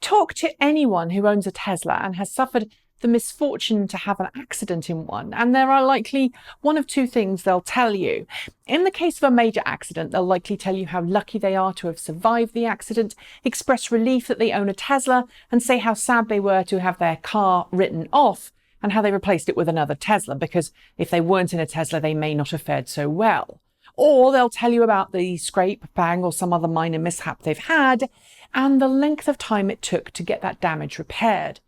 Talk to anyone who owns a Tesla and has suffered the misfortune to have an accident in one, and there are likely one of two things they'll tell you. In the case of a major accident, they'll likely tell you how lucky they are to have survived the accident, express relief that they own a Tesla, and say how sad they were to have their car written off and how they replaced it with another Tesla, because if they weren't in a Tesla, they may not have fared so well. Or they'll tell you about the scrape, bang, or some other minor mishap they've had, and the length of time it took to get that damage repaired.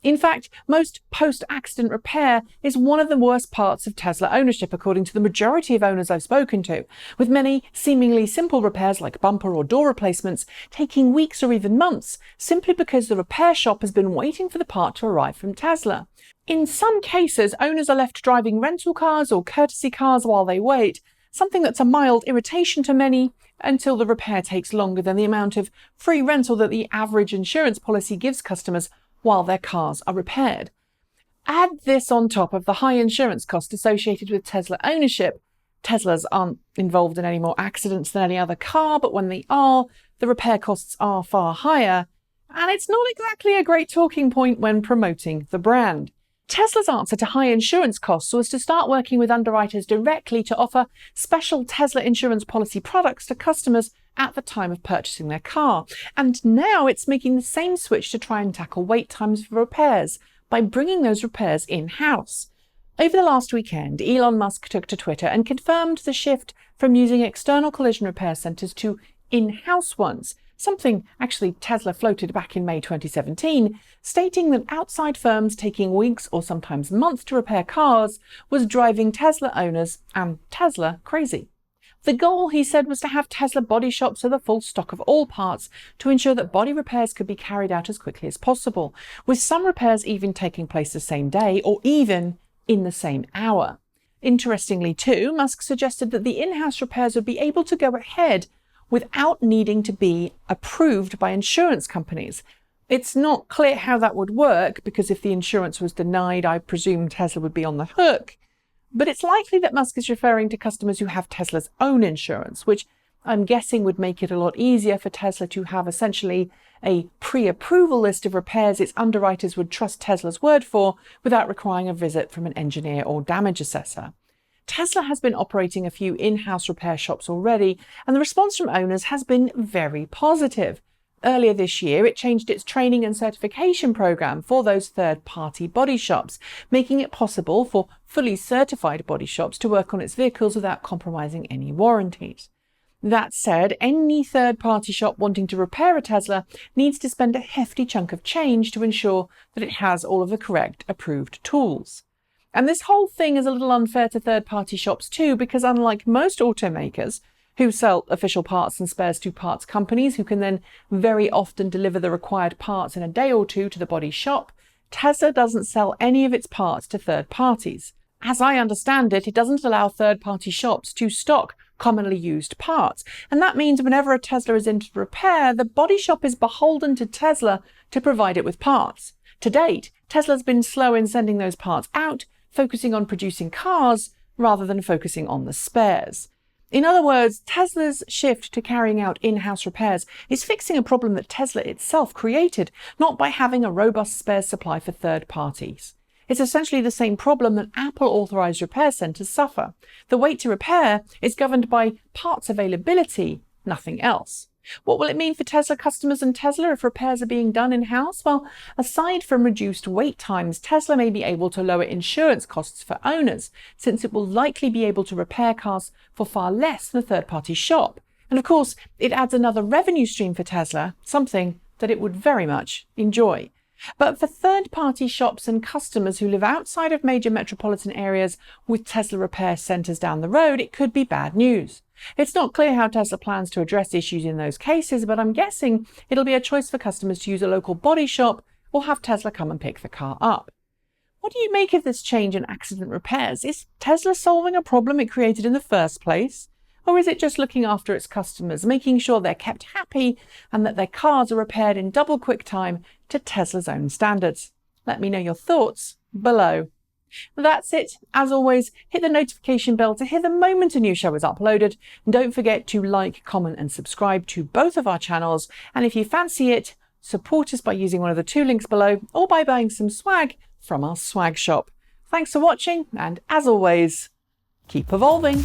In fact, most post-accident repair is one of the worst parts of Tesla ownership, according to the majority of owners I've spoken to, with many seemingly simple repairs like bumper or door replacements taking weeks or even months, simply because the repair shop has been waiting for the part to arrive from Tesla. In some cases, owners are left driving rental cars or courtesy cars while they wait, something that's a mild irritation to many, until the repair takes longer than the amount of free rental that the average insurance policy gives customers while their cars are repaired. Add this on top of the high insurance cost associated with Tesla ownership. Teslas aren't involved in any more accidents than any other car, but when they are, the repair costs are far higher, and it's not exactly a great talking point when promoting the brand. Tesla's answer to high insurance costs was to start working with underwriters directly to offer special Tesla insurance policy products to customers at the time of purchasing their car. And now it's making the same switch to try and tackle wait times for repairs by bringing those repairs in-house. Over the last weekend, Elon Musk took to Twitter and confirmed the shift from using external collision repair centers to in-house ones, something actually Tesla floated back in May 2017, stating that outside firms taking weeks or sometimes months to repair cars was driving Tesla owners and Tesla crazy. The goal, he said, was to have Tesla body shops with a full stock of all parts to ensure that body repairs could be carried out as quickly as possible, with some repairs even taking place the same day or even in the same hour. Interestingly too, Musk suggested that the in-house repairs would be able to go ahead without needing to be approved by insurance companies. It's not clear how that would work, because if the insurance was denied, I presume Tesla would be on the hook. But it's likely that Musk is referring to customers who have Tesla's own insurance, which I'm guessing would make it a lot easier for Tesla to have essentially a pre-approval list of repairs its underwriters would trust Tesla's word for without requiring a visit from an engineer or damage assessor. Tesla has been operating a few in-house repair shops already, and the response from owners has been very positive. Earlier this year, it changed its training and certification program for those third-party body shops, making it possible for fully certified body shops to work on its vehicles without compromising any warranties. That said, any third-party shop wanting to repair a Tesla needs to spend a hefty chunk of change to ensure that it has all of the correct approved tools. And this whole thing is a little unfair to third-party shops too, because unlike most automakers, who sell official parts and spares to parts companies who can then very often deliver the required parts in a day or two to the body shop, Tesla doesn't sell any of its parts to third parties. As I understand it, it doesn't allow third-party shops to stock commonly used parts, and that means whenever a Tesla is in repair, the body shop is beholden to Tesla to provide it with parts. To date, Tesla's been slow in sending those parts out, focusing on producing cars rather than focusing on the spares. In other words, Tesla's shift to carrying out in-house repairs is fixing a problem that Tesla itself created, not by having a robust spares supply for third parties. It's essentially the same problem that Apple-authorized repair centers suffer. The wait to repair is governed by parts availability, nothing else. What will it mean for Tesla customers and Tesla if repairs are being done in-house? Well, aside from reduced wait times, Tesla may be able to lower insurance costs for owners, since it will likely be able to repair cars for far less than a third-party shop. And of course, it adds another revenue stream for Tesla, something that it would very much enjoy. But for third-party shops and customers who live outside of major metropolitan areas with Tesla repair centers down the road, it could be bad news. It's not clear how Tesla plans to address issues in those cases, but I'm guessing it'll be a choice for customers to use a local body shop or have Tesla come and pick the car up. What do you make of this change in accident repairs? Is Tesla solving a problem it created in the first place? Or is it just looking after its customers, making sure they're kept happy and that their cars are repaired in double quick time to Tesla's own standards? Let me know your thoughts below. That's it. As always, hit the notification bell to hear the moment a new show is uploaded. And don't forget to like, comment and subscribe to both of our channels. And if you fancy it, support us by using one of the 2 links below or by buying some swag from our swag shop. Thanks for watching, and as always, keep evolving.